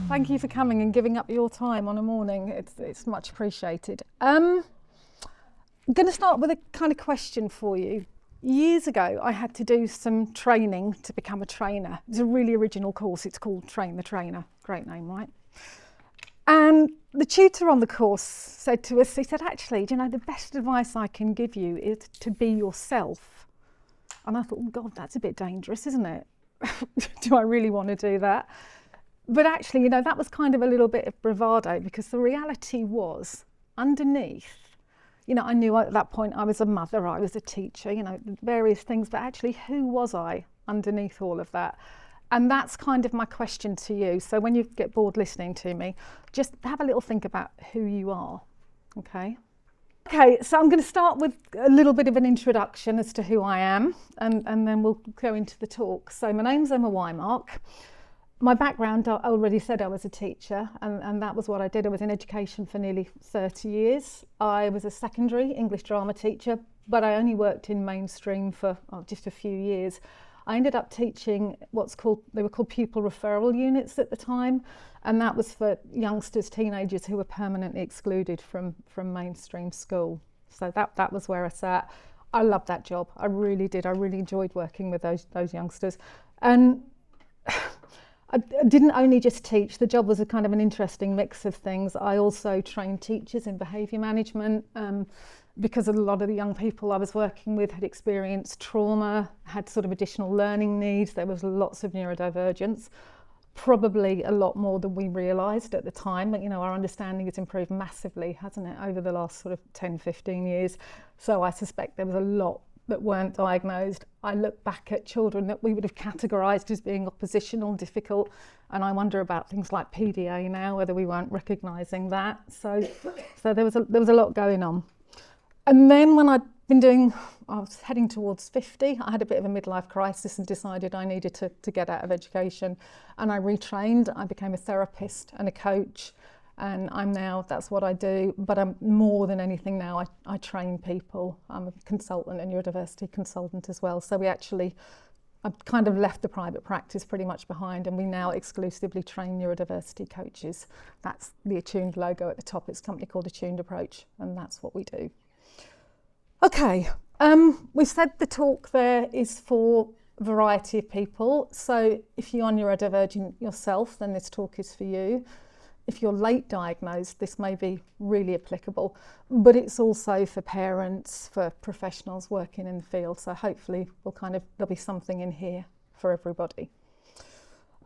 Thank you for coming and giving up your time on a morning. It's much appreciated. I'm going to start with a kind of question for you. Years ago, I had to do some training to become a trainer. It's a really original course. It's called Train the Trainer. Great name, right? And the tutor on the course said to us, he said, actually, do you know, the best advice I can give you is to be yourself. And I thought, oh God, that's a bit dangerous, isn't it? Do I really want to do that? But actually, you know, that was kind of a little bit of bravado, because the reality was underneath, you know, I knew at that point I was a mother, I was a teacher, you know, various things, but actually who was I underneath all of that? And that's kind of my question to you. So when you get bored listening to me, just have a little think about who you are, okay? Okay, so I'm going to start with a little bit of an introduction as to who I am, and then we'll go into the talk. So my name's Emma Whymark. My background, I already said I was a teacher, and that was what I did. I was in education for nearly 30 years. I was a secondary English drama teacher, but I only worked in mainstream for just a few years. I ended up teaching they were called pupil referral units at the time, and that was for youngsters, teenagers who were permanently excluded from mainstream school. So that was where I sat. I loved that job. I really did. I really enjoyed working with those youngsters. And I didn't only just teach. The job was a kind of an interesting mix of things. I also trained teachers in behaviour management, because a lot of the young people I was working with had experienced trauma, had sort of additional learning needs. There was lots of neurodivergence, probably a lot more than we realised at the time. But, you know, our understanding has improved massively, hasn't it, over the last sort of 10, 15 years. So I suspect there was a lot that weren't diagnosed. I look back at children that we would have categorised as being oppositional, difficult, and I wonder about things like PDA now, whether we weren't recognising that. So there was a lot going on. And then when I was heading towards 50, I had a bit of a midlife crisis and decided I needed to get out of education, and I retrained. I became a therapist and a coach, and that's what I do. But I'm more than anything now, I train people. I'm a consultant, a neurodiversity consultant as well. So I've kind of left the private practice pretty much behind, and we now exclusively train neurodiversity coaches. That's the Attuned logo at the top. It's a company called Attuned Approach, and that's what we do. Okay, we've said the talk there is for a variety of people. So if you are neurodivergent yourself, then this talk is for you. If you're late diagnosed, this may be really applicable, but it's also for parents, for professionals working in the field. So hopefully there'll be something in here for everybody.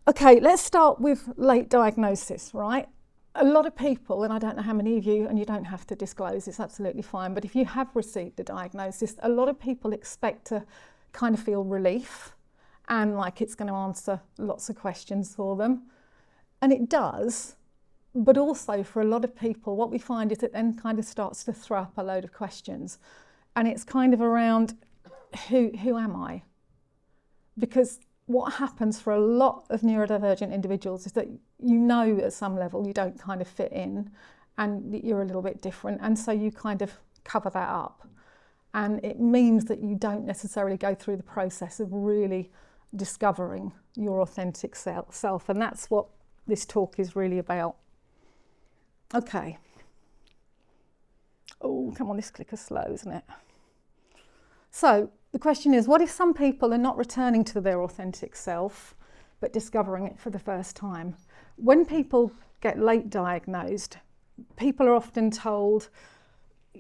Okay, let's start with late diagnosis, right? A lot of people, and I don't know how many of you, and you don't have to disclose, it's absolutely fine, but if you have received a diagnosis, a lot of people expect to kind of feel relief and like it's going to answer lots of questions for them. And it does. But also for a lot of people, what we find is it then kind of starts to throw up a load of questions. And it's kind of around, who am I? Because what happens for a lot of neurodivergent individuals is that you know at some level you don't kind of fit in and you're a little bit different. And so you kind of cover that up. And it means that you don't necessarily go through the process of really discovering your authentic self. And that's what this talk is really about. Okay. Oh, come on, this clicker's slow, isn't it? So the question is, what if some people are not returning to their authentic self, but discovering it for the first time? When people get late diagnosed, people are often told,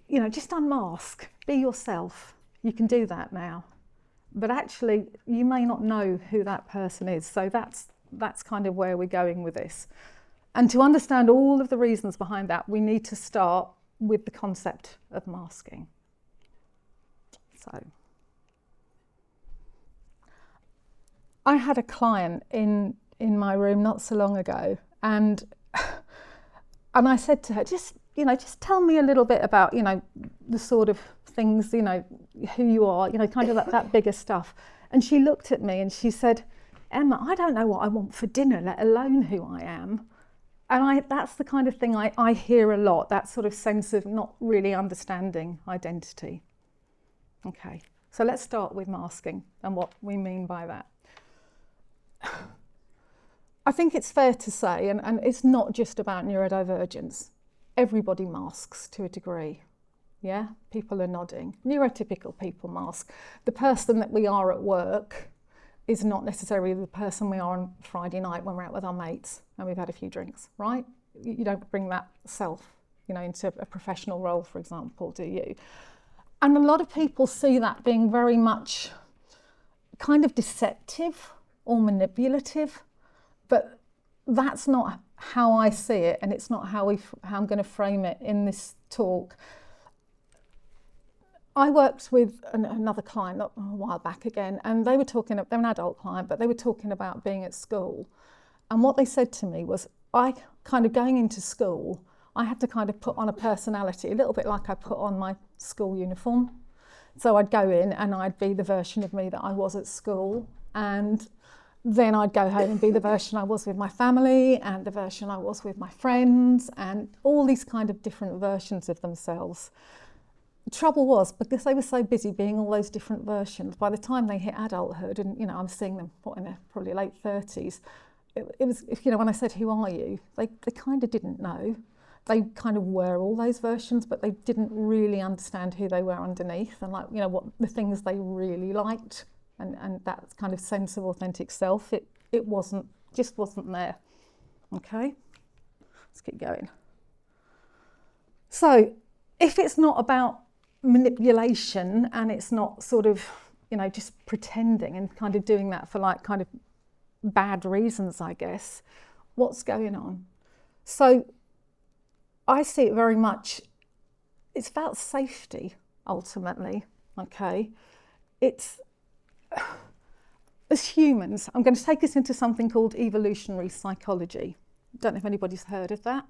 you know, just unmask, be yourself. You can do that now. But actually, you may not know who that person is. So that's kind of where we're going with this. And to understand all of the reasons behind that, we need to start with the concept of masking. So I had a client in my room not so long ago, and I said to her, just tell me a little bit about, you know, the sort of things, you know, who you are, you know, kind of that bigger stuff. And she looked at me and she said, Emma, I don't know what I want for dinner, let alone who I am. And that's the kind of thing I hear a lot, that sort of sense of not really understanding identity. Okay, so let's start with masking and what we mean by that. I think it's fair to say, and it's not just about neurodivergence, everybody masks to a degree. Yeah, people are nodding. Neurotypical people mask. The person that we are at work is not necessarily the person we are on Friday night when we're out with our mates and we've had a few drinks, right? You don't bring that self, into a professional role, for example, do you? And a lot of people see that being very much kind of deceptive or manipulative, but that's not how I see it, and it's not how I'm going to frame it in this talk. I worked with another client a while back again, and they're an adult client, but they were talking about being at school. And what they said to me was, going into school, I had to kind of put on a personality, a little bit like I put on my school uniform. So I'd go in and I'd be the version of me that I was at school, and then I'd go home and be the version I was with my family and the version I was with my friends, and all these kind of different versions of themselves. The trouble was, because they were so busy being all those different versions, by the time they hit adulthood, and I'm seeing them in their probably late 30s, it was, when I said, "Who are you?" they kind of didn't know. They kind of were all those versions, but they didn't really understand who they were underneath, and what the things they really liked, and that kind of sense of authentic self, it just wasn't there. Okay, let's keep going. So if it's not about manipulation and it's not sort of, just pretending and kind of doing that for kind of bad reasons, I guess, what's going on? So I see it very much, it's about safety, ultimately, okay? It's, as humans, I'm going to take us into something called evolutionary psychology. Don't know if anybody's heard of that.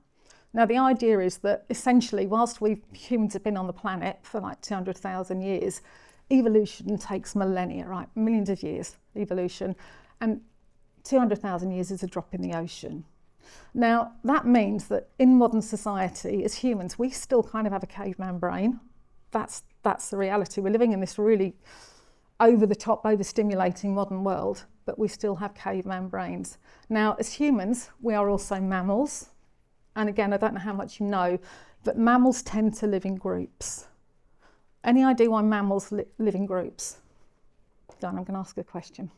Now, the idea is that essentially, whilst humans have been on the planet for 200,000 years, evolution takes millennia, right? Millions of years, evolution. And 200,000 years is a drop in the ocean. Now, that means that in modern society, as humans, we still kind of have a caveman brain. That's the reality. We're living in this really over-the-top, overstimulating modern world, but we still have caveman brains. Now, as humans, we are also mammals. And again, I don't know how much you know, but mammals tend to live in groups. Any idea why mammals live in groups? Done, I'm going to ask a question.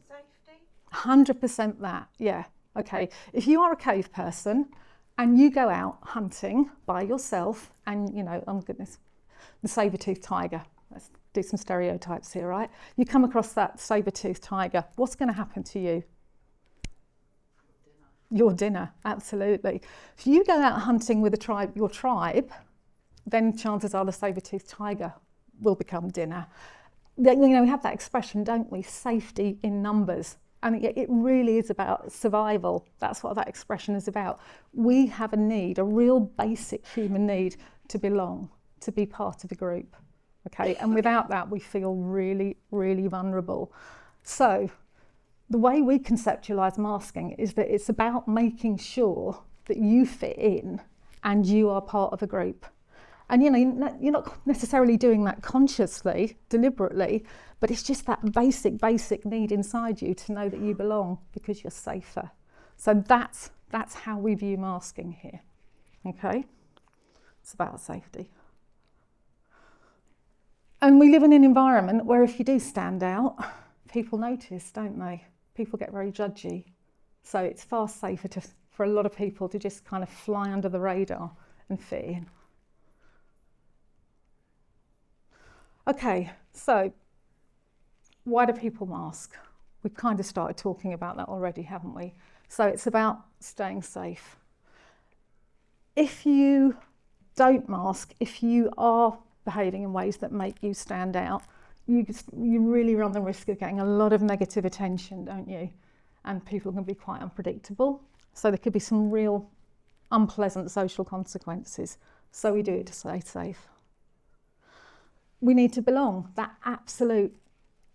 Safety? 100% that, yeah. Okay, if you are a cave person and you go out hunting by yourself and, oh goodness, the saber-toothed tiger, let's do some stereotypes here, right? You come across that saber-toothed tiger, what's going to happen to you? Your dinner, absolutely. If you go out hunting with your tribe, then chances are the saber-toothed tiger will become dinner. We have that expression, don't we? Safety in numbers. And it really is about survival. That's what that expression is about. We have a need, a real basic human need to belong, to be part of a group. Okay, and without that, we feel really, really vulnerable. So the way we conceptualise masking is that it's about making sure that you fit in and you are part of a group. And you're not necessarily doing that consciously, deliberately, but it's just that basic need inside you to know that you belong because you're safer. So that's how we view masking here. Okay? It's about safety. And we live in an environment where if you do stand out, people notice, don't they? People get very judgy. So it's far safer for a lot of people to just kind of fly under the radar and fit in. Okay, so why do people mask? We've kind of started talking about that already, haven't we? So it's about staying safe. If you don't mask, if you are behaving in ways that make you stand out, you really run the risk of getting a lot of negative attention, don't you? And people can be quite unpredictable. So there could be some real unpleasant social consequences. So we do it to stay safe. We need to belong, that absolute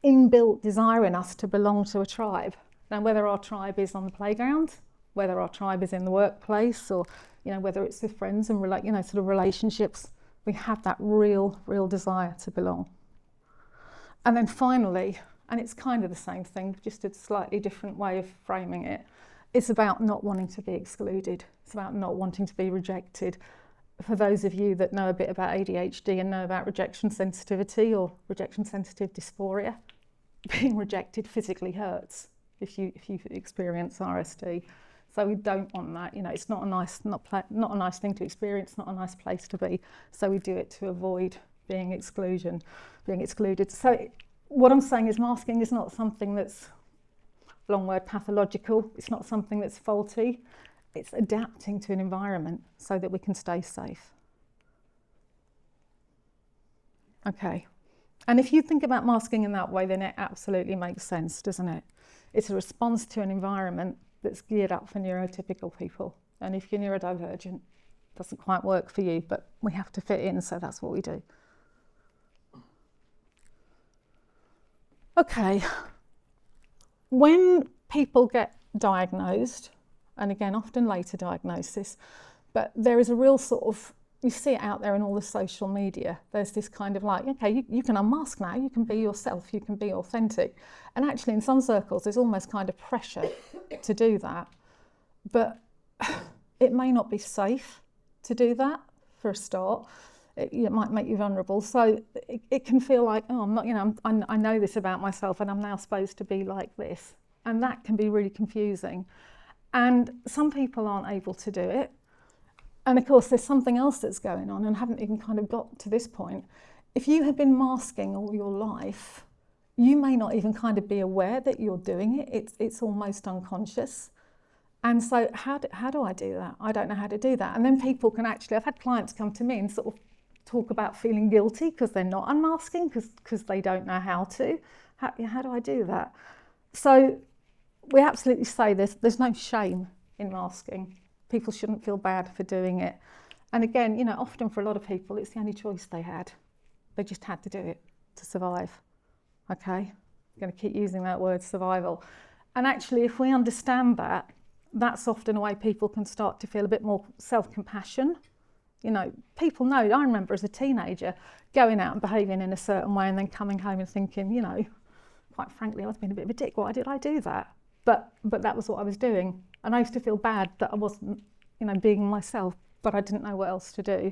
inbuilt desire in us to belong to a tribe. Now, whether our tribe is on the playground, whether our tribe is in the workplace, or whether it's with friends and sort of relationships, we have that real desire to belong. And then finally, and it's kind of the same thing, just a slightly different way of framing it, it's about not wanting to be excluded. It's about not wanting to be rejected. For those of you that know a bit about ADHD and know about rejection sensitivity or rejection sensitive dysphoria, being rejected physically hurts if you experience RSD. So we don't want that. You know, it's not a nice thing to experience, not a nice place to be. So we do it to avoid being excluded. So what I'm saying is masking is not something that's, long word, pathological. It's not something that's faulty. It's adapting to an environment so that we can stay safe. Okay. And if you think about masking in that way, then it absolutely makes sense, doesn't it? It's a response to an environment that's geared up for neurotypical people. And if you're neurodivergent, it doesn't quite work for you, but we have to fit in, so that's what we do. Okay. When people get diagnosed, and again, often later diagnosis, but there is a real sort of, you see it out there in all the social media. There's this kind of like, okay, you can unmask now, you can be yourself, you can be authentic. And actually in some circles, there's almost kind of pressure to do that. But it may not be safe to do that for a start. It might make you vulnerable. So it can feel like, oh, I'm not, you know, I know this about myself and I'm now supposed to be like this. And that can be really confusing. And some people aren't able to do it. And of course, there's something else that's going on and haven't even kind of got to this point. If you have been masking all your life, you may not even kind of be aware that you're doing it. It's almost unconscious. And so how do I do that? I don't know how to do that. And then people can actually, I've had clients come to me and sort of talk about feeling guilty because they're not unmasking, because they don't know how to. How do I do that? So we absolutely say there's no shame in masking. People shouldn't feel bad for doing it. And again, you know, often for a lot of people, it's the only choice they had. They just had to do it to survive. Okay? I'm going to keep using that word, survival. And actually, if we understand that, that's often a way people can start to feel a bit more self-compassion. You know, people know, I remember as a teenager going out and behaving in a certain way and then coming home and thinking, you know, quite frankly, I was being a bit of a dick. Why did I do that? But that was what I was doing. And I used to feel bad that I wasn't, you know, being myself, but I didn't know what else to do.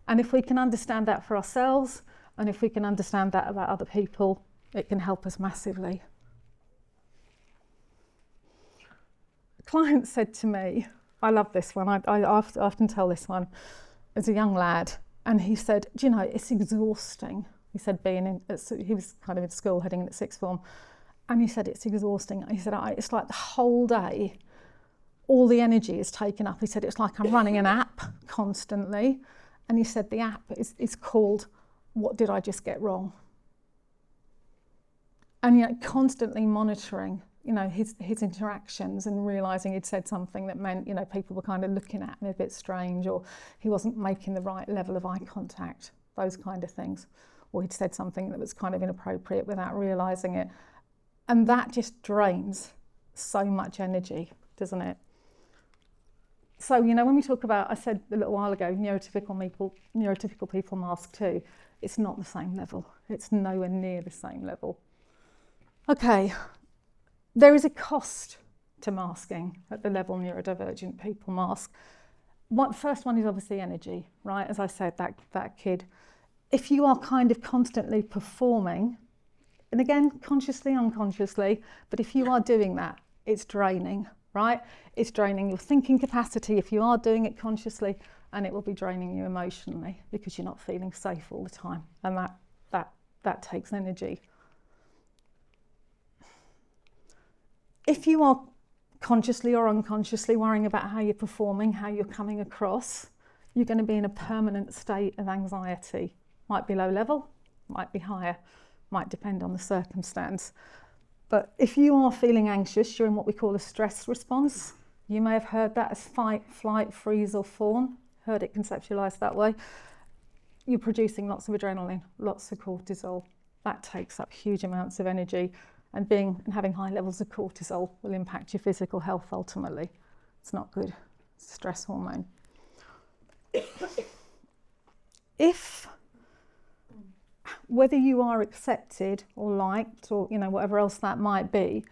And if we can understand that for ourselves, and if we can understand that about other people, it can help us massively. A client said to me, I love this one, I often tell this one, as a young lad, and he said, do you know, it's exhausting. He said he was kind of in school heading into sixth form, and he said it's exhausting. He said, it's like the whole day, all the energy is taken up. He said, it's like I'm running an app constantly. And he said, the app is called, What Did I Just Get Wrong? And you know, constantly monitoring, you know, his interactions and realising he'd said something that meant, you know, people were kind of looking at him a bit strange, or he wasn't making the right level of eye contact, those kind of things. Or he'd said something that was kind of inappropriate without realising it. And that just drains so much energy, doesn't it? So, you know, when we talk about, I said a little while ago, neurotypical people mask too, it's not the same level. It's nowhere near the same level. Okay, there is a cost to masking at the level neurodivergent people mask. First one is obviously energy, right? As I said, that kid. If you are kind of constantly performing, and again, consciously, unconsciously, but if you are doing that, it's draining, right? It's draining your thinking capacity if you are doing it consciously, and it will be draining you emotionally because you're not feeling safe all the time, and that takes energy. If you are consciously or unconsciously worrying about how you're performing, how you're coming across, you're going to be in a permanent state of anxiety. Might be low level, might be higher, might depend on the circumstance. But if you are feeling anxious, you're in what we call a stress response. You may have heard that as fight, flight, freeze or fawn. Heard it conceptualised that way. You're producing lots of adrenaline, lots of cortisol. That takes up huge amounts of energy, and having high levels of cortisol will impact your physical health ultimately. It's not good. It's a stress hormone. Whether you are accepted or liked or, you know, whatever else that might be,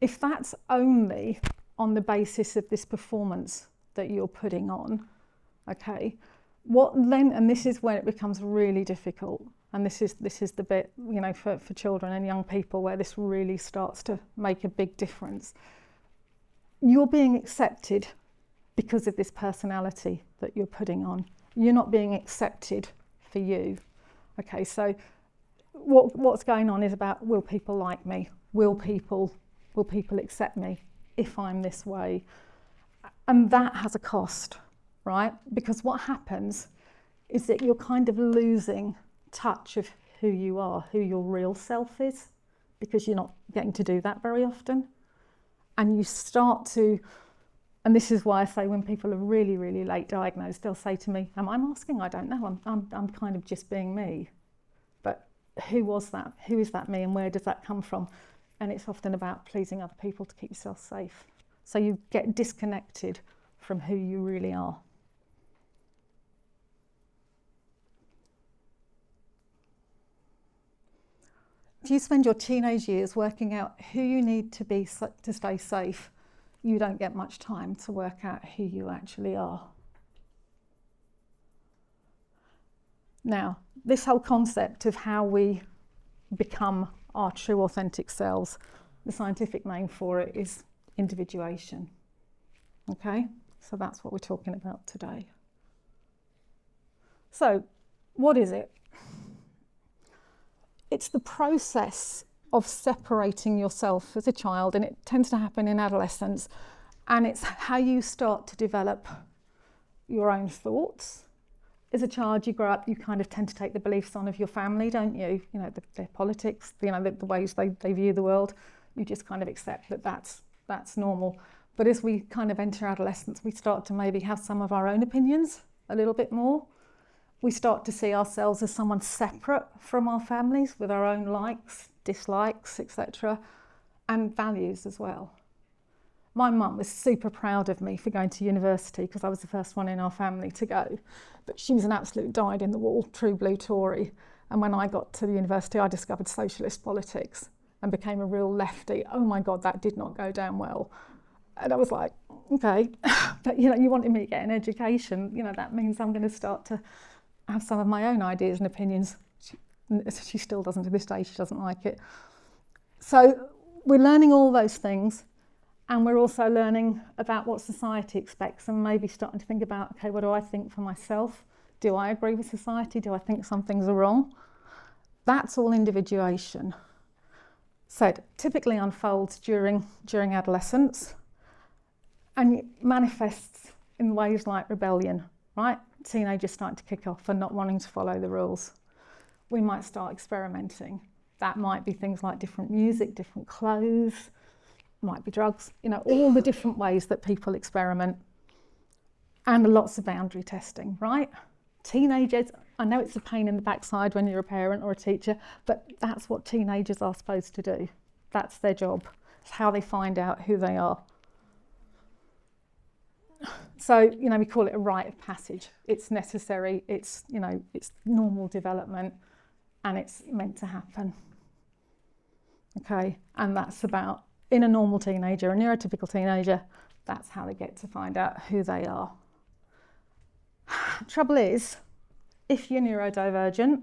if that's only on the basis of this performance that you're putting on, okay, what then, and this is when it becomes really difficult, and this is the bit, you know, for children and young people where this really starts to make a big difference. You're being accepted because of this personality that you're putting on. You're not being accepted for you. Okay, so what's going on is about, will people like me? Will people accept me if I'm this way? And that has a cost, right? Because what happens is that you're kind of losing touch of who you are, who your real self is, because you're not getting to do that very often. And you start to, and this is why I say when people are really, really late diagnosed, they'll say to me, am I masking? I don't know, I'm kind of just being me. But who was that? Who is that me, and where does that come from? And it's often about pleasing other people to keep yourself safe. So you get disconnected from who you really are. If you spend your teenage years working out who you need to be to stay safe, you don't get much time to work out who you actually are. Now, this whole concept of how we become our true authentic selves, the scientific name for it is individuation. Okay, so that's what we're talking about today. So, what is it? It's the process of separating yourself as a child, and it tends to happen in adolescence, and it's how you start to develop your own thoughts. As a child, you grow up, you kind of tend to take the beliefs on of your family, don't you? You know, their politics, you know, the ways they view the world. You just kind of accept that that's normal. But as we kind of enter adolescence, we start to maybe have some of our own opinions a little bit more. We start to see ourselves as someone separate from our families, with our own likes, dislikes, etc., and values as well. My mum was super proud of me for going to university because I was the first one in our family to go. But she was an absolute dyed-in-the-wool, true blue Tory. And when I got to the university, I discovered socialist politics and became a real lefty. Oh my God, that did not go down well. And I was like, okay, but you know, you wanted me to get an education. You know, that means I'm going to start to have some of my own ideas and opinions. She still doesn't to this day, she doesn't like it. So we're learning all those things. And we're also learning about what society expects, and maybe starting to think about, okay, what do I think for myself? Do I agree with society? Do I think some things are wrong? That's all individuation. So it typically unfolds during adolescence, and it manifests in ways like rebellion, right? Teenagers starting to kick off and not wanting to follow the rules. We might start experimenting. That might be things like different music, different clothes, might be drugs, you know, all the different ways that people experiment, and lots of boundary testing, right? Teenagers, I know it's a pain in the backside when you're a parent or a teacher, but that's what teenagers are supposed to do. That's their job. It's how they find out who they are. So, you know, we call it a rite of passage. It's necessary, it's, you know, it's normal development, and it's meant to happen. Okay, and that's about, in a normal teenager, a neurotypical teenager, that's how they get to find out who they are. Trouble is, if you're neurodivergent,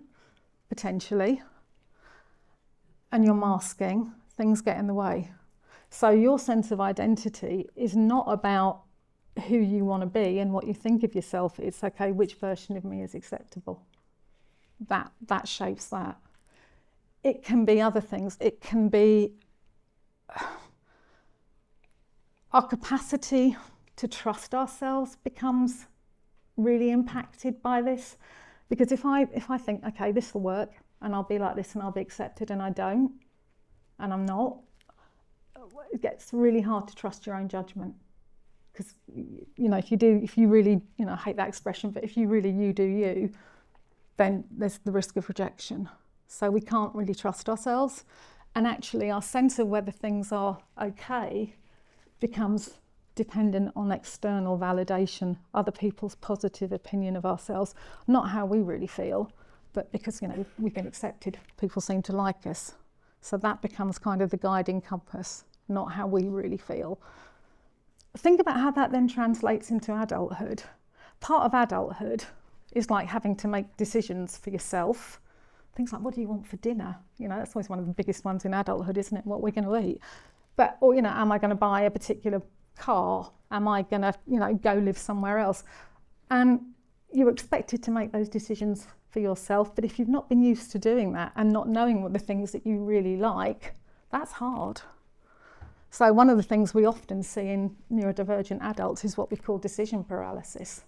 potentially, and you're masking, things get in the way. So your sense of identity is not about who you want to be and what you think of yourself. It's, okay, which version of me is acceptable? That shapes that. It can be other things. It can be our capacity to trust ourselves becomes really impacted by this, because if I think, okay, this will work and I'll be like this and I'll be accepted, and I don't, and I'm not, it gets really hard to trust your own judgment. Because, you know, if you really, you know, I hate that expression, but if you really you do you, then there's the risk of rejection. So we can't really trust ourselves. And actually our sense of whether things are okay becomes dependent on external validation, other people's positive opinion of ourselves, not how we really feel, but because, you know, we've been accepted, people seem to like us. So that becomes kind of the guiding compass, not how we really feel. think about how that then translates into adulthood. Part of adulthood is like having to make decisions for yourself. Things like, what do you want for dinner? You know, that's always one of the biggest ones in adulthood, isn't it? What we're going to eat. But, or, you know, am I going to buy a particular car? Am I going to, you know, go live somewhere else? And you're expected to make those decisions for yourself. But if you've not been used to doing that and not knowing what the things that you really like, that's hard. So one of the things we often see in neurodivergent adults is what we call decision paralysis.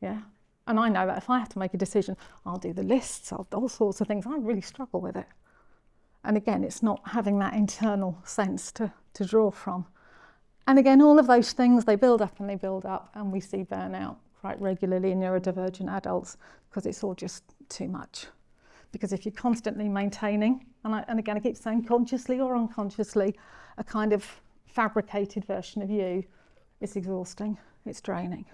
Yeah. And I know that if I have to make a decision, I'll do the lists, I'll do all sorts of things. I really struggle with it. And again, it's not having that internal sense to draw from. And again, all of those things, they build up, and we see burnout quite regularly in neurodivergent adults because it's all just too much. Because if you're constantly maintaining, and again, I keep saying consciously or unconsciously, a kind of fabricated version of you, it's exhausting, it's draining.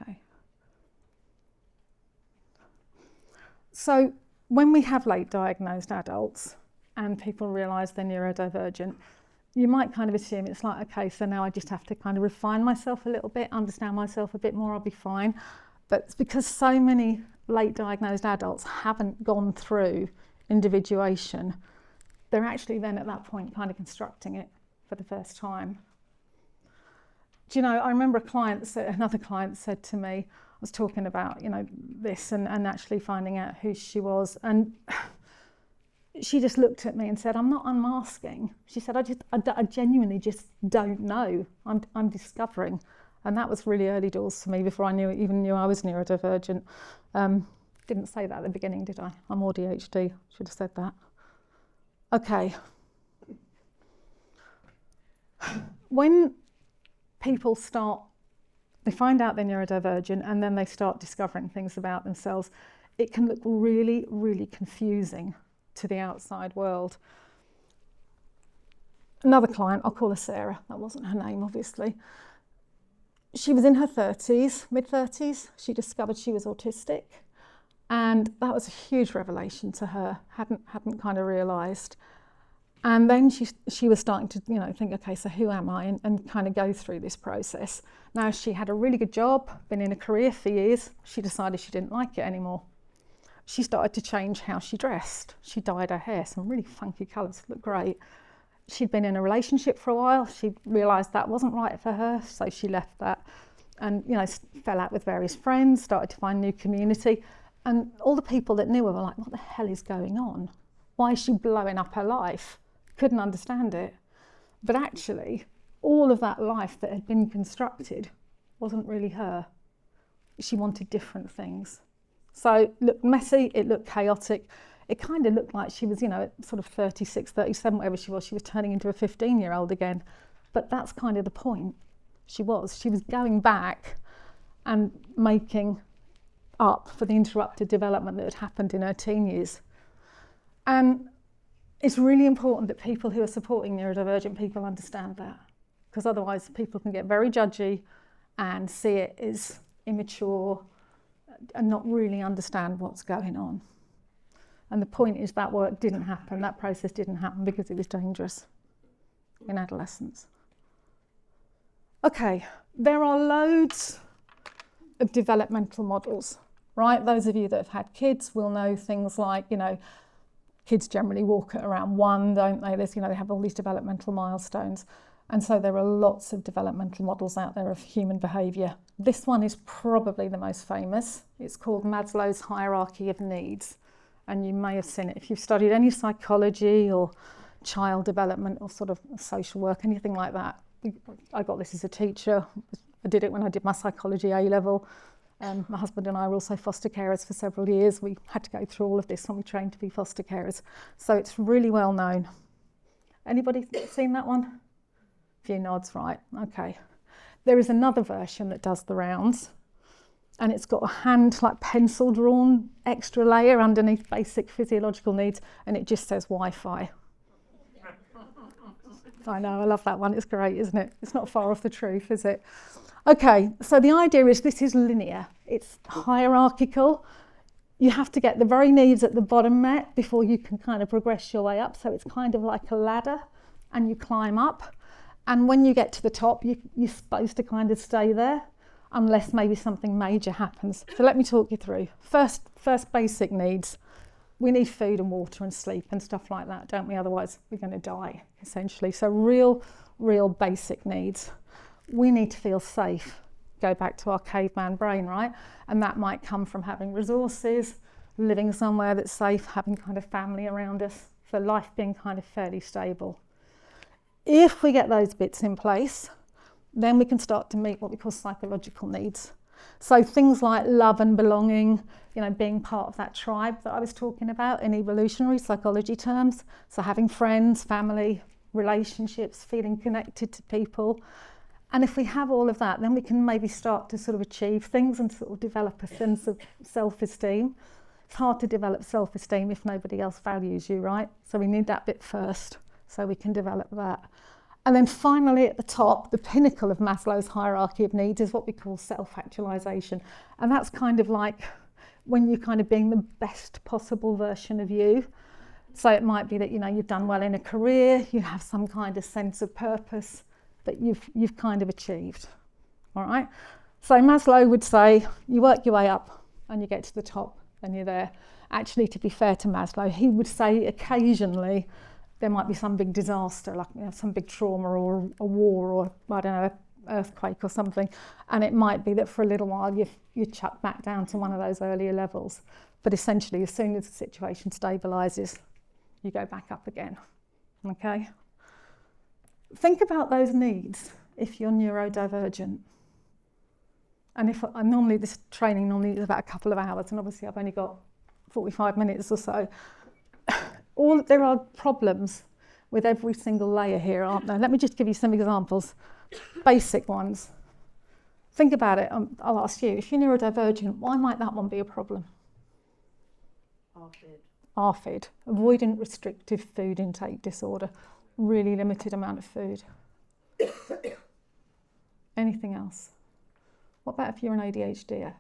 Okay. So when we have late diagnosed adults and people realise they're neurodivergent, you might kind of assume it's like, okay, so now I just have to kind of refine myself a little bit, understand myself a bit more, I'll be fine. But it's because so many late diagnosed adults haven't gone through individuation, they're actually then at that point kind of constructing it for the first time. Do you know, I remember another client said to me, I was talking about, you know, this and actually finding out who she was, and she just looked at me and said, I'm not unmasking. She said, I genuinely just don't know. I'm discovering. And that was really early doors for me before I even knew I was neurodivergent. Didn't say that at the beginning, did I? I'm ADHD, should have said that. Okay. When people they find out they're neurodivergent and then they start discovering things about themselves, it can look really, really confusing to the outside world. Another client, I'll call her Sarah, that wasn't her name obviously. She was in her 30s, mid-30s, she discovered she was autistic, and that was a huge revelation to her, hadn't kind of realised. And then she was starting to, you know, think, okay, so who am I? And kind of go through this process. Now, she had a really good job, been in a career for years. She decided she didn't like it anymore. She started to change how she dressed. She dyed her hair, some really funky colours, looked great. She'd been in a relationship for a while. She realised that wasn't right for her, so she left that. And, you know, fell out with various friends, started to find new community. And all the people that knew her were like, what the hell is going on? Why is she blowing up her life? Couldn't understand it. But actually, all of that life that had been constructed wasn't really her. She wanted different things. So it looked messy, it looked chaotic. It kind of looked like she was, you know, at sort of 36, 37, whatever she was turning into a 15-year-old again. But that's kind of the point. She was going back and making up for the interrupted development that had happened in her teen years. And it's really important that people who are supporting neurodivergent people understand that, because otherwise people can get very judgy and see it as immature and not really understand what's going on. And the point is that work didn't happen, that process didn't happen because it was dangerous in adolescence. Okay, there are loads of developmental models, right? Those of you that have had kids will know things like, you know, kids generally walk at around 1, don't they? There's, you know, they have all these developmental milestones. And so there are lots of developmental models out there of human behaviour. This one is probably the most famous. It's called Maslow's hierarchy of needs. And you may have seen it if you've studied any psychology or child development or sort of social work, anything like that. I got this as a teacher. I did it when I did my psychology A-level. My husband and I were also foster carers for several years. We had to go through all of this when we trained to be foster carers. So it's really well known. Anybody seen that one? A few nods, right, okay. There is another version that does the rounds, and it's got a hand, like pencil drawn extra layer underneath basic physiological needs, and it just says Wi-Fi. I know, I love that one, it's great, isn't it? It's not far off the truth, is it? Okay, so the idea is this is linear, it's hierarchical. You have to get the very needs at the bottom met before you can kind of progress your way up. So it's kind of like a ladder and you climb up. And when you get to the top, you're supposed to kind of stay there, unless maybe something major happens. So let me talk you through. First basic needs. We need food and water and sleep and stuff like that, don't we? Otherwise, we're going to die, essentially. So real basic needs. We need to feel safe. Go back to our caveman brain, right? And that might come from having resources, living somewhere that's safe, having kind of family around us. So life being kind of fairly stable. If we get those bits in place, then we can start to meet what we call psychological needs. So things like love and belonging, being part of that tribe that I was talking about in evolutionary psychology terms. So having friends, family, relationships, feeling connected to people. And if we have all of that, then we can maybe start to sort of achieve things and sort of develop a sense of self-esteem. It's hard to develop self-esteem if nobody else values you, right? So we need that bit first so we can develop that. And then finally at the top, the pinnacle of Maslow's hierarchy of needs is what we call self-actualization. And that's kind of like when you're kind of being the best possible version of you. So it might be that, you've done well in a career, you have some kind of sense of purpose that you've kind of achieved, all right? So Maslow would say, you work your way up and you get to the top and you're there. Actually, to be fair to Maslow, he would say occasionally there might be some big disaster, like some big trauma or a war or, I don't know, an earthquake or something. And it might be that for a little while you're chucked back down to one of those earlier levels. But essentially, as soon as the situation stabilises, you go back up again, okay? Think about those needs if you're neurodivergent. And this training normally is about a couple of hours, and obviously I've only got 45 minutes or so. There are problems with every single layer here, aren't there? Let me just give you some examples, basic ones. Think about it. I'll ask you, if you're neurodivergent, why might that one be a problem? ARFID, avoidant restrictive food intake disorder, really limited amount of food. Anything else? What about if you're an ADHDer?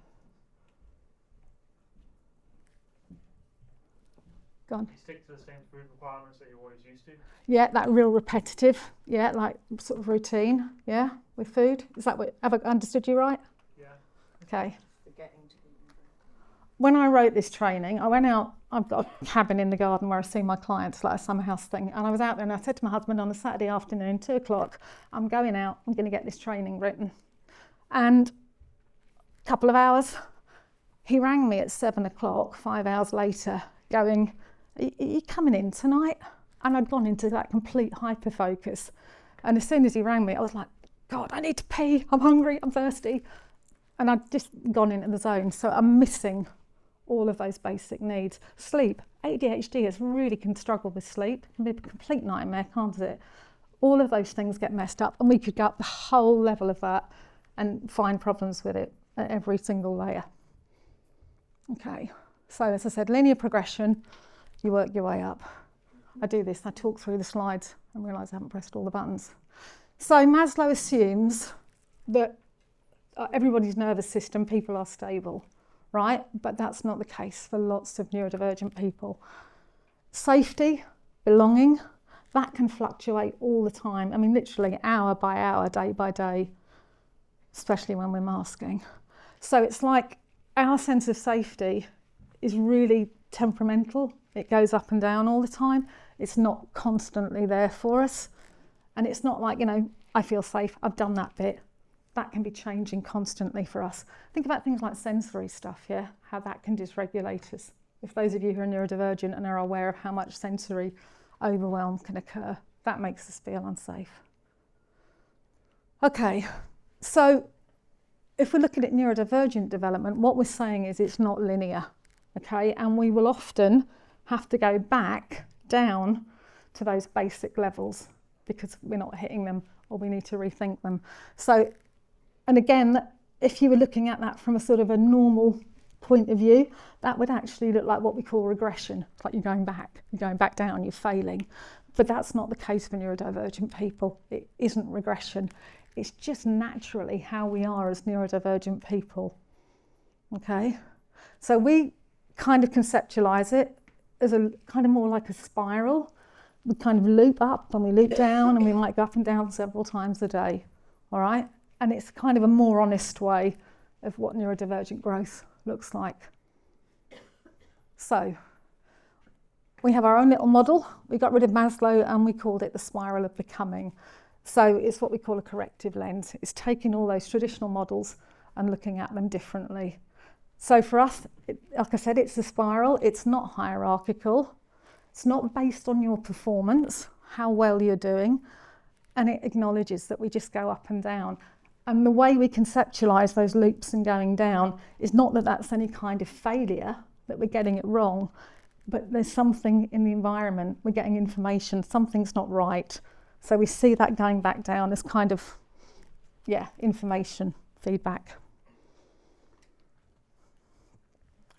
Go on. You stick to the same food requirements that you're always used to? Yeah, that real repetitive, like sort of routine, with food. Is that what, have I understood you right? Yeah. Okay. When I wrote this training, I went out, I've got a cabin in the garden where I see my clients, like a summer house thing, and I was out there and I said to my husband on a Saturday afternoon, 2 o'clock, I'm going out, I'm going to get this training written. And a couple of hours, he rang me at 7 o'clock, 5 hours later, going, are you coming in tonight? And I'd gone into that complete hyper-focus. And as soon as he rang me, I was like, God, I need to pee, I'm hungry, I'm thirsty. And I'd just gone into the zone. So I'm missing all of those basic needs. Sleep. ADHDers really can struggle with sleep. It can be a complete nightmare, can't it? All of those things get messed up, and we could go up the whole level of that and find problems with it at every single layer. Okay, so as I said, linear progression, you work your way up. I do this, I talk through the slides and realise I haven't pressed all the buttons. So Maslow assumes that everybody's nervous system, people are stable, right? But that's not the case for lots of neurodivergent people. Safety, belonging, that can fluctuate all the time. I mean, literally hour by hour, day by day, especially when we're masking. So it's like our sense of safety is really temperamental. It goes up and down all the time. It's not constantly there for us. And it's not like, I feel safe, I've done that bit. That can be changing constantly for us. Think about things like sensory stuff, how that can dysregulate us. If those of you who are neurodivergent and are aware of how much sensory overwhelm can occur, that makes us feel unsafe. Okay, so if we're looking at neurodivergent development, what we're saying is it's not linear, okay? And we will often have to go back down to those basic levels because we're not hitting them or we need to rethink them. So, and again, if you were looking at that from a sort of a normal point of view, that would actually look like what we call regression. It's like you're going back down, you're failing. But that's not the case for neurodivergent people. It isn't regression. It's just naturally how we are as neurodivergent people, okay? So we kind of conceptualize it as a kind of more like a spiral. We kind of loop up and we loop down, and we might go up and down several times a day, all right? And it's kind of a more honest way of what neurodivergent growth looks like. So we have our own little model. We got rid of Maslow and we called it the spiral of becoming. So it's what we call a corrective lens. It's taking all those traditional models and looking at them differently. So for us, like I said, it's a spiral. It's not hierarchical. It's not based on your performance, how well you're doing, and it acknowledges that we just go up and down. And the way we conceptualise those loops and going down is not that that's any kind of failure, that we're getting it wrong, but there's something in the environment, we're getting information, something's not right. So we see that going back down as kind of, information, feedback.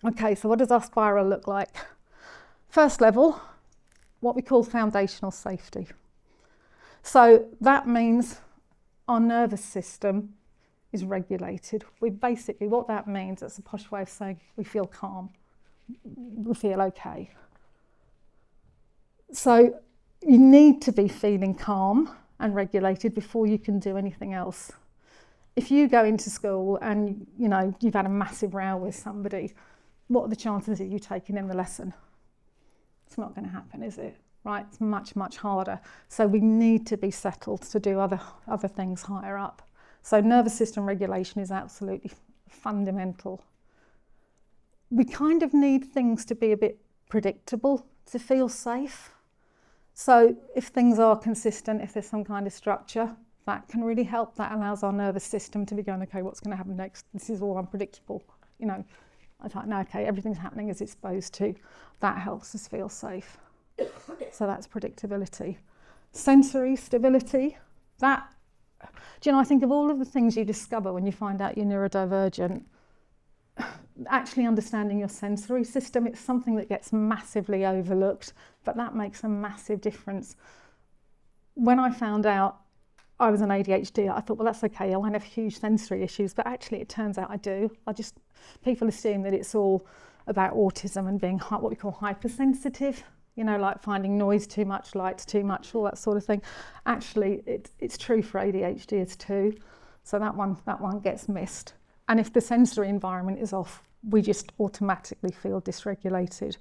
Okay, so what does our spiral look like? First level, what we call foundational safety. So that means our nervous system is regulated. What that means, that's a posh way of saying we feel calm, we feel okay. So you need to be feeling calm and regulated before you can do anything else. If you go into school and you've had a massive row with somebody, what are the chances of you taking in the lesson? It's not going to happen, is it? Right? It's much, much harder. So we need to be settled to do other things higher up. So nervous system regulation is absolutely fundamental. We kind of need things to be a bit predictable to feel safe. So if things are consistent, if there's some kind of structure, that can really help. That allows our nervous system to be going, okay, what's going to happen next? This is all unpredictable. I thought, no, okay, everything's happening as it's supposed to. That helps us feel safe. So that's predictability. Sensory stability, I think of all of the things you discover when you find out you're neurodivergent, actually understanding your sensory system, it's something that gets massively overlooked, but that makes a massive difference. When I found out I was an ADHD, I thought, well, that's okay, I won't have huge sensory issues, but actually it turns out I do. People assume that it's all about autism and being what we call hypersensitive, like finding noise too much, lights too much, all that sort of thing. Actually, it's true for ADHDers too. So that one gets missed. And if the sensory environment is off, we just automatically feel dysregulated.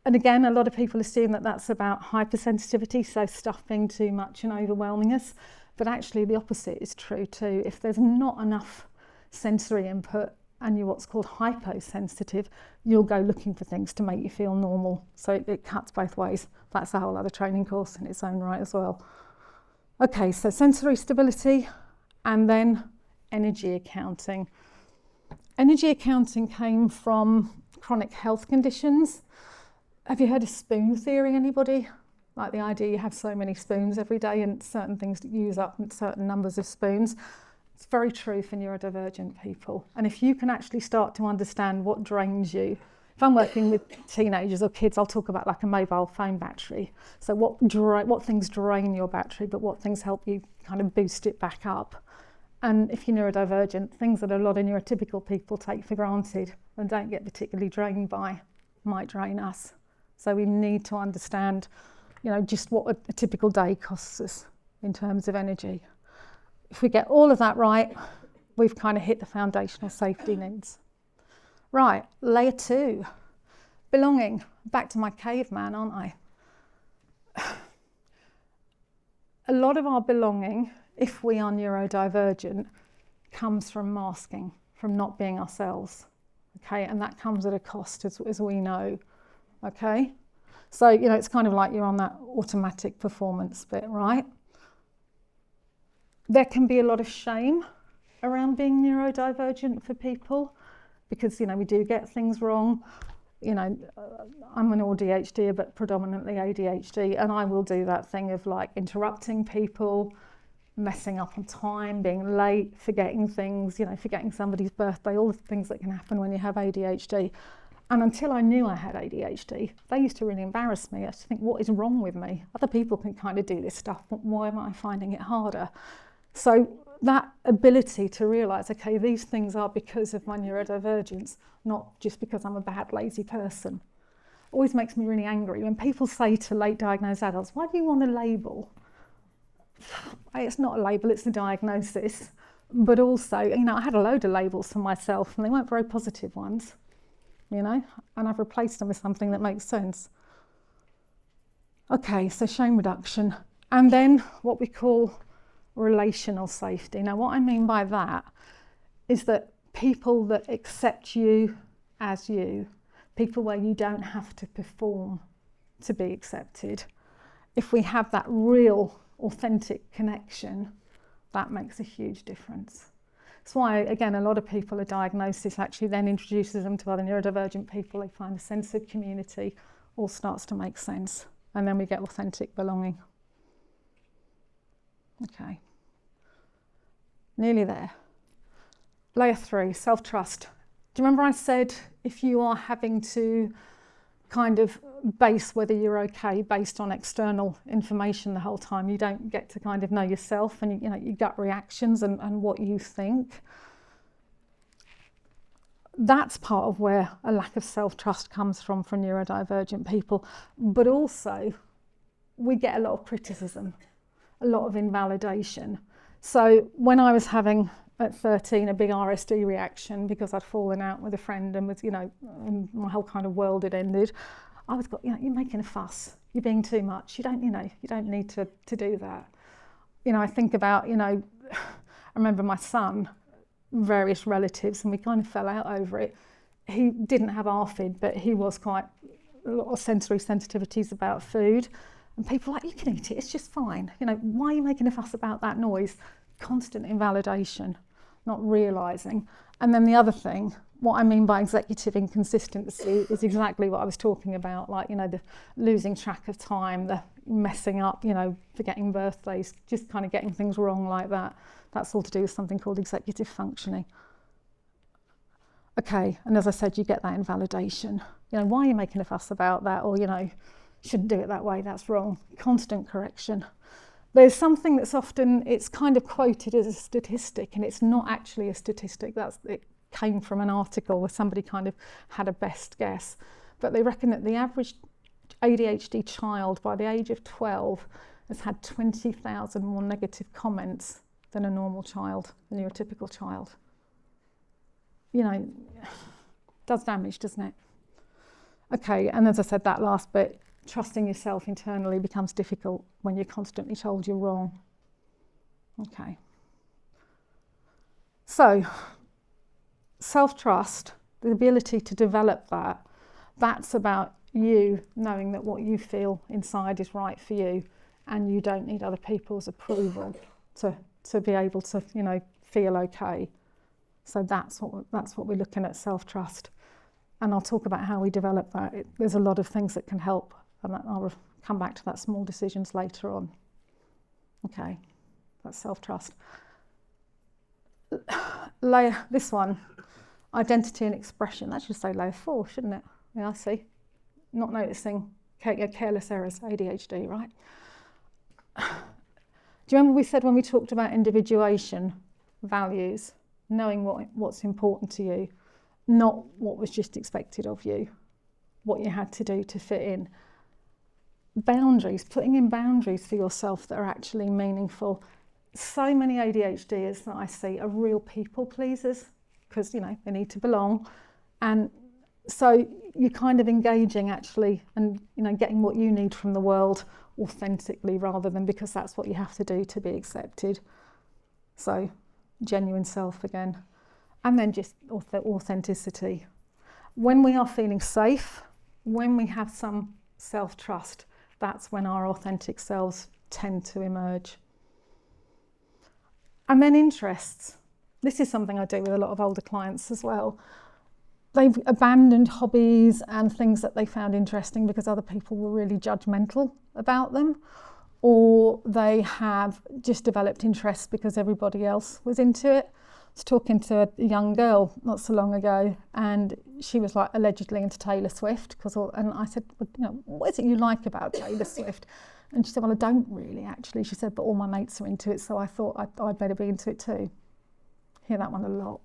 And again, a lot of people assume that that's about hypersensitivity, so stuff being too much and overwhelming us. But actually the opposite is true too. If there's not enough sensory input and you're what's called hyposensitive, you'll go looking for things to make you feel normal. So it cuts both ways. That's a whole other training course in its own right as well. Okay, so sensory stability, and then energy accounting. Energy accounting came from chronic health conditions. Have you heard of spoon theory, anybody? Like the idea you have so many spoons every day and certain things use up certain numbers of spoons. It's very true for neurodivergent people. And if you can actually start to understand what drains you, if I'm working with teenagers or kids, I'll talk about like a mobile phone battery. So what things drain your battery, but what things help you kind of boost it back up. And if you're neurodivergent, things that a lot of neurotypical people take for granted and don't get particularly drained by might drain us. So we need to understand, just what a typical day costs us in terms of energy. If we get all of that right, we've kind of hit the foundational safety needs. Right, layer 2, belonging. Back to my caveman, aren't I? A lot of our belonging, if we are neurodivergent, comes from masking, from not being ourselves. Okay, and that comes at a cost, as we know. Okay, so it's kind of like you're on that automatic performance bit, right? There can be a lot of shame around being neurodivergent for people because we do get things wrong. I'm an ADHD, but predominantly ADHD, and I will do that thing of like interrupting people, messing up on time, being late, forgetting things, forgetting somebody's birthday, all the things that can happen when you have ADHD. And until I knew I had ADHD, they used to really embarrass me. I used to think, what is wrong with me? Other people can kind of do this stuff, but why am I finding it harder? So that ability to realise, okay, these things are because of my neurodivergence, not just because I'm a bad, lazy person. always makes me really angry when people say to late diagnosed adults, why do you want a label? It's not a label, it's a diagnosis. But also, I had a load of labels for myself and they weren't very positive ones, and I've replaced them with something that makes sense. Okay, so shame reduction. And then what we call relational safety. Now, what I mean by that is that people that accept you as you, people where you don't have to perform to be accepted, if we have that real, authentic connection, that makes a huge difference. That's why, again, a lot of people, a diagnosis actually then introduces them to other neurodivergent people. They find a sense of community, all starts to make sense. And then we get authentic belonging. Okay. Nearly there. Layer 3, self-trust. Do you remember I said if you are having to kind of base whether you're okay based on external information the whole time, you don't get to kind of know yourself and your gut reactions and what you think. That's part of where a lack of self-trust comes from for neurodivergent people. But also, we get a lot of criticism, a lot of invalidation. So when I was having, at 13, a big RSD reaction because I'd fallen out with a friend and was, and my whole kind of world had ended, I was got, you're making a fuss, you're being too much, you don't need to do that. I think about, I remember my son, various relatives, and we kind of fell out over it. He didn't have ARFID, but he was quite a lot of sensory sensitivities about food. And people are like, you can eat it, it's just fine. Why are you making a fuss about that noise? Constant invalidation, not realising. And then the other thing, what I mean by executive inconsistency is exactly what I was talking about, like, the losing track of time, the messing up, forgetting birthdays, just kind of getting things wrong like that. That's all to do with something called executive functioning. Okay, and as I said, you get that invalidation. Why are you making a fuss about that? Or, shouldn't do it that way, that's wrong. Constant correction. There's something that's often, it's kind of quoted as a statistic, and it's not actually a statistic. It came from an article where somebody kind of had a best guess. But they reckon that the average ADHD child by the age of 12 has had 20,000 more negative comments than a normal child, a neurotypical child. Does damage, doesn't it? Okay, and as I said, that last bit, trusting yourself internally becomes difficult when you're constantly told you're wrong. Okay. So, self-trust, the ability to develop that's about you knowing that what you feel inside is right for you, and you don't need other people's approval to be able to, feel okay. So that's what we're looking at, self-trust. And I'll talk about how we develop that. There's a lot of things that can help, and I'll come back to that, small decisions, later on. Okay, that's self-trust. This one, identity and expression. That should say layer 4, shouldn't it? Yeah, I see. Not noticing careless errors, ADHD, right? Do you remember we said when we talked about individuation, values, knowing what's important to you, not what was just expected of you, what you had to do to fit in. Boundaries, putting in boundaries for yourself that are actually meaningful. So many ADHDers that I see are real people pleasers because, they need to belong. And so you're kind of engaging actually and, getting what you need from the world authentically rather than because that's what you have to do to be accepted. So genuine self again. And then just authenticity. When we are feeling safe, when we have some self-trust, that's when our authentic selves tend to emerge. And then interests. This is something I do with a lot of older clients as well. They've abandoned hobbies and things that they found interesting because other people were really judgmental about them, or they have just developed interests because everybody else was into it. I was talking to a young girl not so long ago, and she was like allegedly into Taylor Swift, and I said, well, what is it you like about Taylor Swift? And she said, well, I don't really actually. She said, but all my mates are into it, so I thought I'd better be into it too. Hear that one a lot,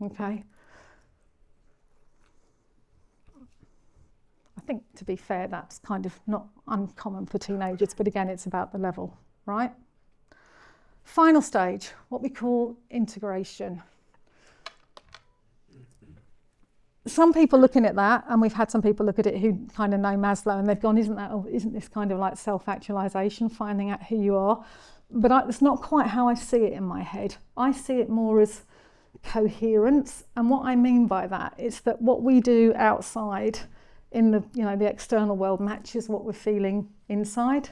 okay? I think, to be fair, that's kind of not uncommon for teenagers, but again, it's about the level, right? Final stage, what we call integration. Some people looking at that, and we've had some people look at it who kind of know Maslow, and they've gone, isn't this kind of like self-actualization, finding out who you are? But it's not quite how I see it in my head. I see it more as coherence, and what I mean by that is that what we do outside in the the external world matches what we're feeling inside.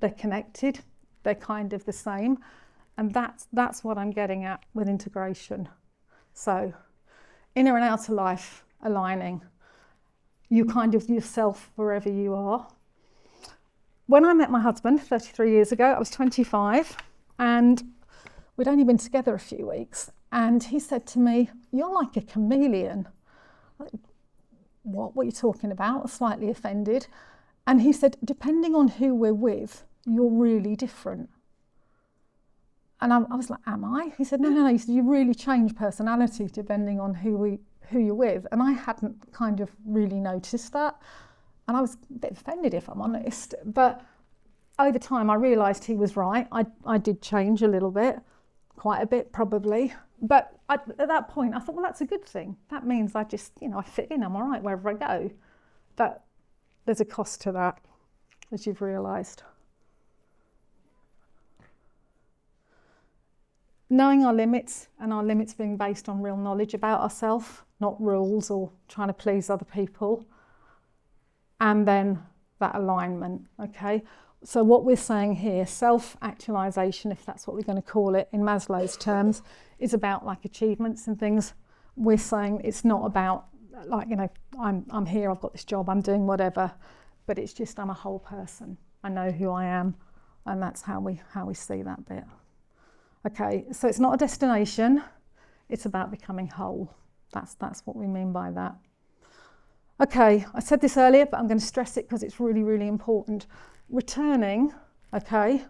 They're connected, they're kind of the same, and that's what I'm getting at with integration. So inner and outer life aligning, you kind of yourself wherever you are. When I met my husband 33 years ago, I was 25, and we'd only been together a few weeks, and he said to me, "You're like a chameleon." What are you talking about? I was slightly offended. And he said, depending on who we're with, you're really different. And I was like, am I? He said, no. He said, you really change personality depending on who you're with. And I hadn't kind of really noticed that. And I was a bit offended, if I'm honest. But over time, I realised he was right. I did change a little bit, quite a bit probably. But at that point, I thought, well, that's a good thing. That means I just, I fit in, I'm all right wherever I go. But there's a cost to that, as you've realised. Knowing our limits, and our limits being based on real knowledge about ourselves, not rules or trying to please other people. And then that alignment, okay? So what we're saying here, self-actualization, if that's what we're going to call it in Maslow's terms, is about like achievements and things. We're saying it's not about like, I'm here, I've got this job, I'm doing whatever, but it's just I'm a whole person. I know who I am, and that's how we see that bit. Okay, so it's not a destination, it's about becoming whole. That's what we mean by that. Okay, I said this earlier, but I'm going to stress it because it's really, really important. Returning, okay,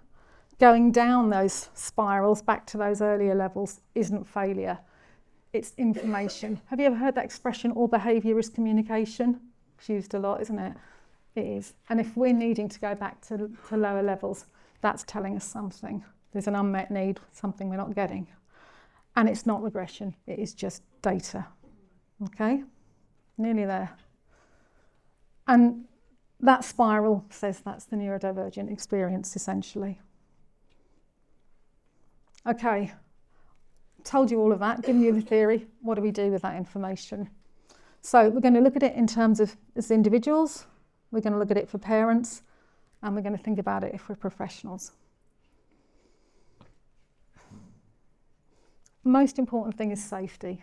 going down those spirals back to those earlier levels isn't failure, it's information. Have you ever heard that expression, all behaviour is communication? It's used a lot, isn't it? It is. And if we're needing to go back to lower levels, that's telling us something. There's an unmet need, something we're not getting. And it's not regression, it is just data. Okay? Nearly there. And that spiral says that's the neurodivergent experience, essentially. Okay, told you all of that, given you the theory. What do we do with that information? So we're going to look at it in terms of as individuals, we're going to look at it for parents, and we're going to think about it if we're professionals. Most important thing is safety.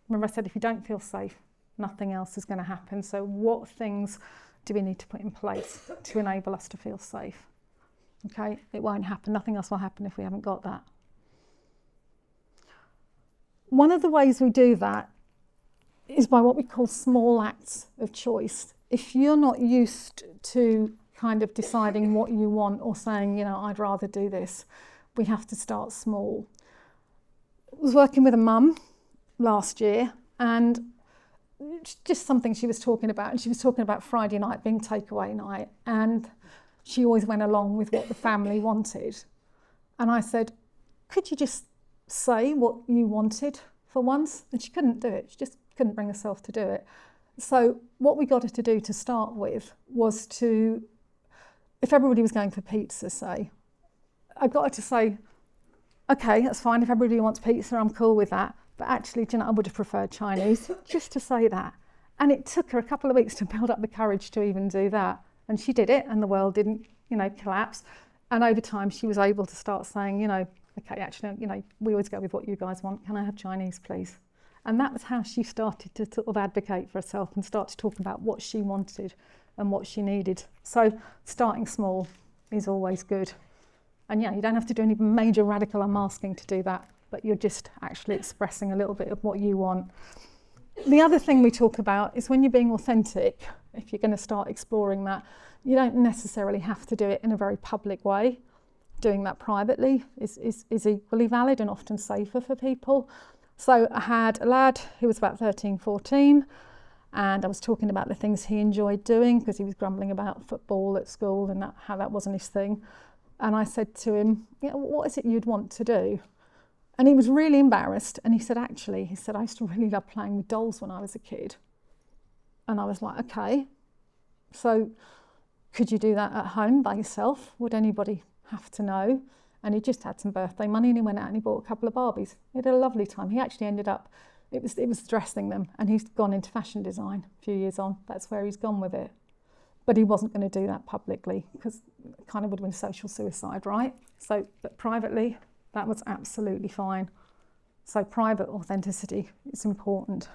Remember I said if you don't feel safe, nothing else is going to happen. So what things do we need to put in place to enable us to feel safe? Okay, it won't happen. Nothing else will happen if we haven't got that. One of the ways we do that is by what we call small acts of choice. If you're not used to kind of deciding what you want or saying, I'd rather do this, we have to start small. I was working with a mum last year, and just something she was talking about, and she was talking about Friday night being takeaway night, and she always went along with what the family wanted. And I said, could you just say what you wanted for once? And she couldn't do it. She just couldn't bring herself to do it. So what we got her to do to start with was to, if everybody was going for pizza, say, I got her to say, okay, that's fine, if everybody wants pizza, I'm cool with that. But actually, I would have preferred Chinese, just to say that. And it took her a couple of weeks to build up the courage to even do that. And she did it, and the world didn't, collapse. And over time, she was able to start saying, okay, actually, we always go with what you guys want. Can I have Chinese, please? And that was how she started to sort of advocate for herself and start to talk about what she wanted and what she needed. So starting small is always good. And you don't have to do any major radical unmasking to do that, but you're just actually expressing a little bit of what you want. The other thing we talk about is when you're being authentic, if you're going to start exploring that, you don't necessarily have to do it in a very public way. Doing that privately is equally valid and often safer for people. So I had a lad who was about 13, 14, and I was talking about the things he enjoyed doing because he was grumbling about football at school and how that wasn't his thing. And I said to him, what is it you'd want to do? And he was really embarrassed. And he said, I used to really love playing with dolls when I was a kid. And I was like, okay, so could you do that at home by yourself? Would anybody have to know? And he just had some birthday money and he went out and he bought a couple of Barbies. He had a lovely time. He actually ended up, it was dressing them, and he's gone into fashion design a few years on. That's where he's gone with it. But he wasn't going to do that publicly because it kind of would have been social suicide, right? So, but privately, that was absolutely fine. So private authenticity is important.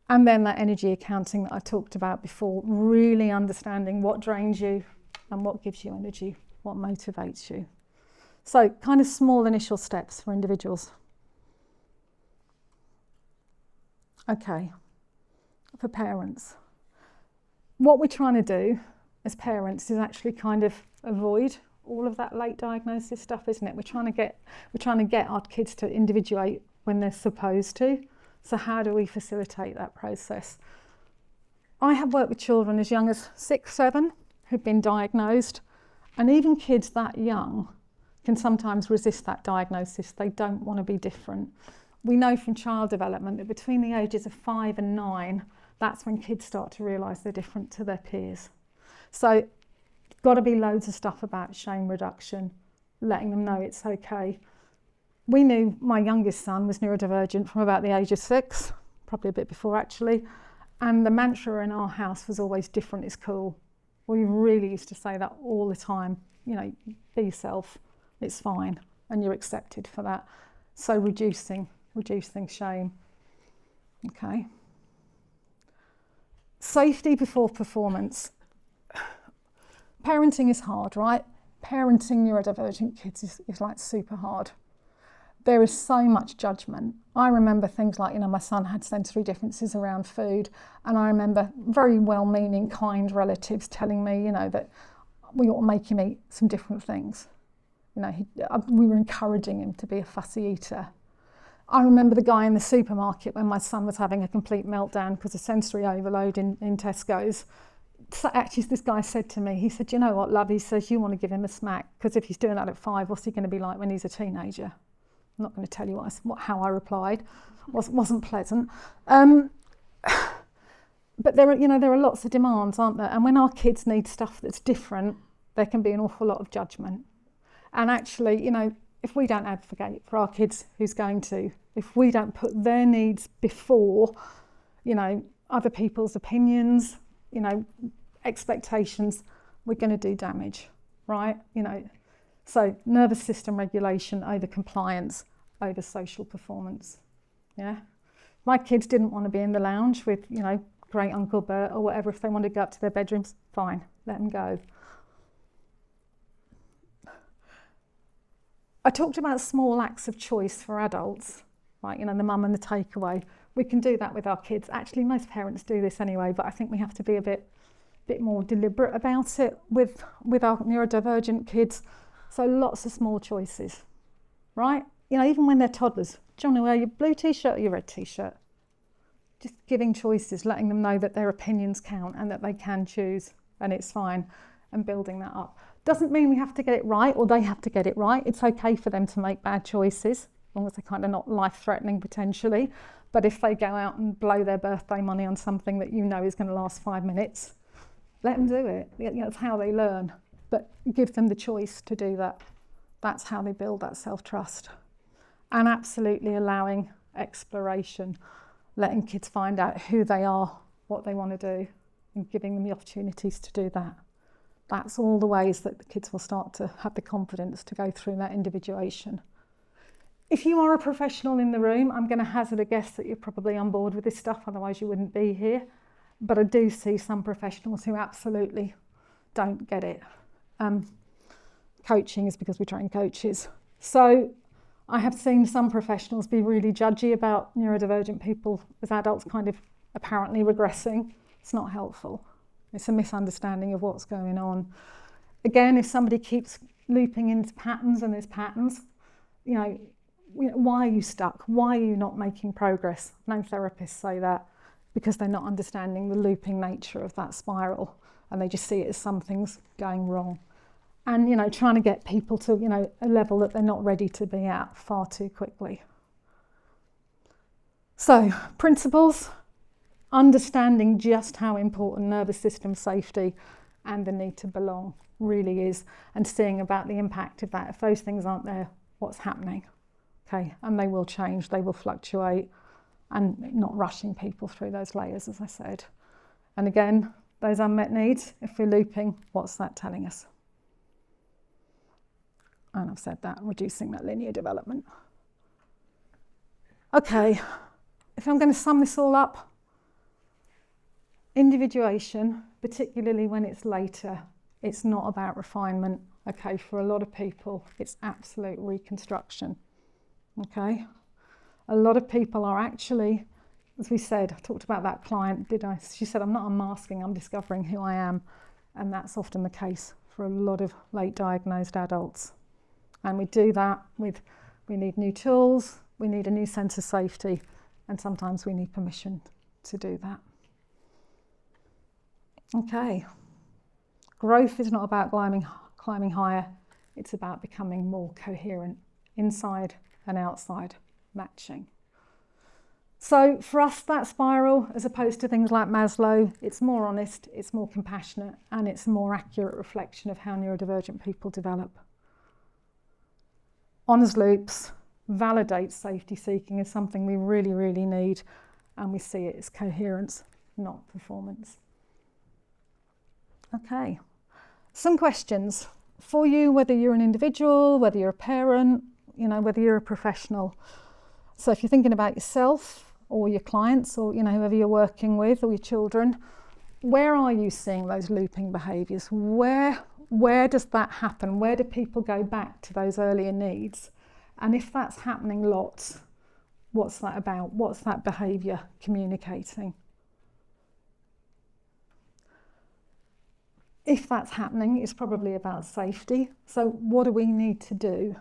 And then that energy accounting that I talked about before, really understanding what drains you and what gives you energy, what motivates you. So kind of small initial steps for individuals. Okay, for parents. What we're trying to do as parents is actually kind of avoid all of that late diagnosis stuff, isn't it? We're trying to get our kids to individuate when they're supposed to. So how do we facilitate that process? I have worked with children as young as 6, 7 who've been diagnosed, and even kids that young can sometimes resist that diagnosis. They don't want to be different. We know from child development that between the ages of 5 and 9, that's when kids start to realise they're different to their peers. So got to be loads of stuff about shame reduction, letting them know it's okay. We knew my youngest son was neurodivergent from about the age of 6, probably a bit before actually, and the mantra in our house was always different is cool. We really used to say that all the time, be yourself, it's fine, and you're accepted for that. So reducing shame. Okay. Safety before performance. Parenting is hard, right? Parenting neurodivergent kids is like super hard. There is so much judgment. I remember things like, my son had sensory differences around food, and I remember very well-meaning, kind relatives telling me, that we ought to make him eat some different things. We were encouraging him to be a fussy eater. I remember the guy in the supermarket when my son was having a complete meltdown because of sensory overload in Tesco's. So actually, this guy said to me, he said, you know what, love, he says, you want to give him a smack, because if he's doing that at 5, what's he going to be like when he's a teenager? I'm not going to tell you how I replied. Wasn't pleasant. But there are lots of demands, aren't there? And when our kids need stuff that's different, there can be an awful lot of judgment. And actually, if we don't advocate for our kids, who's going to? If we don't put their needs before, other people's opinions, expectations, we're going to do damage, right? So nervous system regulation over compliance, over social performance. Yeah, my kids didn't want to be in the lounge with, great Uncle Bert or whatever. If they wanted to go up to their bedrooms, fine, let them go. I talked about small acts of choice for adults, like, the mum and the takeaway. We can do that with our kids. Actually, most parents do this anyway, but I think we have to be a bit more deliberate about it with our neurodivergent kids. So lots of small choices, right? Even when they're toddlers. Do you want to wear your blue t-shirt or your red t-shirt? Just giving choices, letting them know that their opinions count and that they can choose and it's fine, and building that up. Doesn't mean we have to get it right or they have to get it right. It's okay for them to make bad choices, as long as they're kind of not life-threatening potentially. But if they go out and blow their birthday money on something that is going to last 5 minutes, let them do it. That's how they learn. But give them the choice to do that. That's how they build that self-trust. And absolutely allowing exploration, letting kids find out who they are, what they want to do, and giving them the opportunities to do that. That's all the ways that the kids will start to have the confidence to go through that individuation. If you are a professional in the room, I'm going to hazard a guess that you're probably on board with this stuff, otherwise you wouldn't be here. But I do see some professionals who absolutely don't get it. Coaching is because we train coaches. So I have seen some professionals be really judgy about neurodivergent people as adults kind of apparently regressing. It's not helpful. It's a misunderstanding of what's going on. Again, if somebody keeps looping into patterns, and there's patterns, why are you stuck? Why are you not making progress? No therapists say that. because they're not understanding the looping nature of that spiral, and they just see it as something's going wrong. And, you know, trying to get people to, you know, a level that they're not ready to be at far too quickly. So, principles, understanding just how important nervous system safety and the need to belong really is, and seeing about the impact of that. If those things aren't there, what's happening? Okay, and they will change, they will fluctuate, and not rushing people through those layers, as I said. And again, those unmet needs, if we're looping, what's that telling us? And I've said that, reducing that linear development. Okay, if I'm going to sum this all up, individuation, particularly when it's later, it's not about refinement. Okay, for a lot of people, it's absolute reconstruction. Okay, a lot of people are actually, as we said, I talked about that client, did I? She said, I'm not unmasking, I'm discovering who I am. And that's often the case for a lot of late diagnosed adults. And we do that with, we need new tools, we need a new sense of safety, and sometimes we need permission to do that. Okay. Growth is not about climbing higher, it's about becoming more coherent, inside and outside, matching. So for us, that spiral, as opposed to things like Maslow, it's more honest, it's more compassionate, and it's a more accurate reflection of how neurodivergent people develop. Honors loops, validate safety seeking is something we really, really need, and we see it as coherence, not performance. Okay, some questions for you, whether you're an individual, whether you're a parent, you know, whether you're a professional. So if you're thinking about yourself or your clients or, you know, whoever you're working with or your children, where are you seeing those looping behaviours? Where does that happen? Where do people go back to those earlier needs? And if that's happening lots, what's that about? What's that behaviour communicating? If that's happening, it's probably about safety. So what do we need to do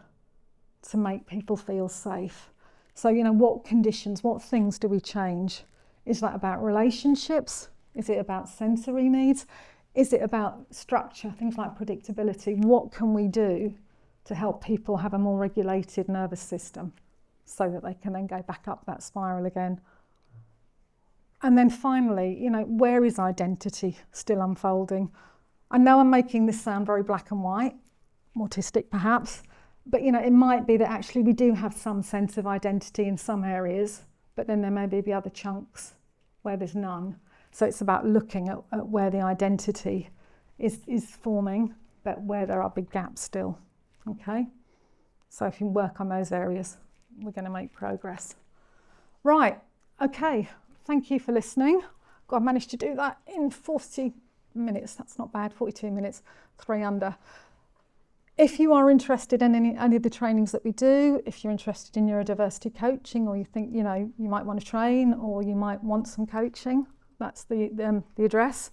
to make people feel safe? So, you know, what conditions, what things do we change? Is that about relationships? Is it about sensory needs? Is it about structure, things like predictability? What can we do to help people have a more regulated nervous system so that they can then go back up that spiral again? And then finally, you know, where is identity still unfolding? I know I'm making this sound very black and white, autistic perhaps, but, you know, it might be that actually we do have some sense of identity in some areas, but then there may be other chunks where there's none. So it's about looking at where the identity is forming, but where there are big gaps still. Okay? So if you work on those areas, we're going to make progress. Right, okay, thank you for listening. God, I managed to do that in 40 minutes, that's not bad, 42 minutes, 3 under. If you are interested in any of the trainings that we do, if you're interested in neurodiversity coaching, or you think, you know, you might want to train, or you might want some coaching, that's the address.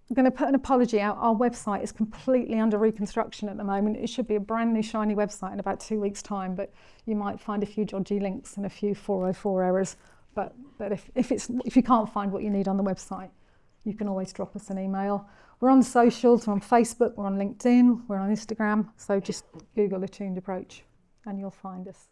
I'm going to put an apology out. Our website is completely under reconstruction at the moment. It should be a brand new shiny website in about 2 weeks' time, but you might find a few dodgy links and a few 404 errors. But if you can't find what you need on the website, you can always drop us an email. We're on socials, we're on Facebook, we're on LinkedIn, we're on Instagram. So just Google Attuned Approach and you'll find us.